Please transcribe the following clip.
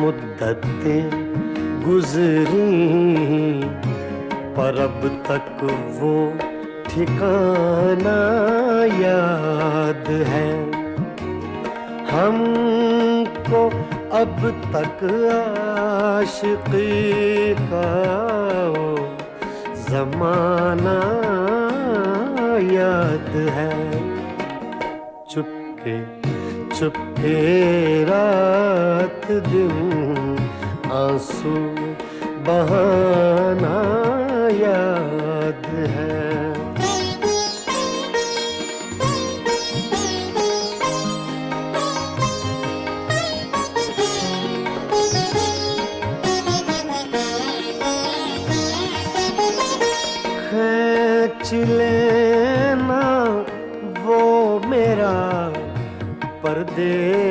मुद्दतें गुजरी पर अब तक वो ठिकाना याद है हमको। अब तक आशिक़ी का वो ज़माना याद है। चुपके चुपके रात दिन आंसू बहाना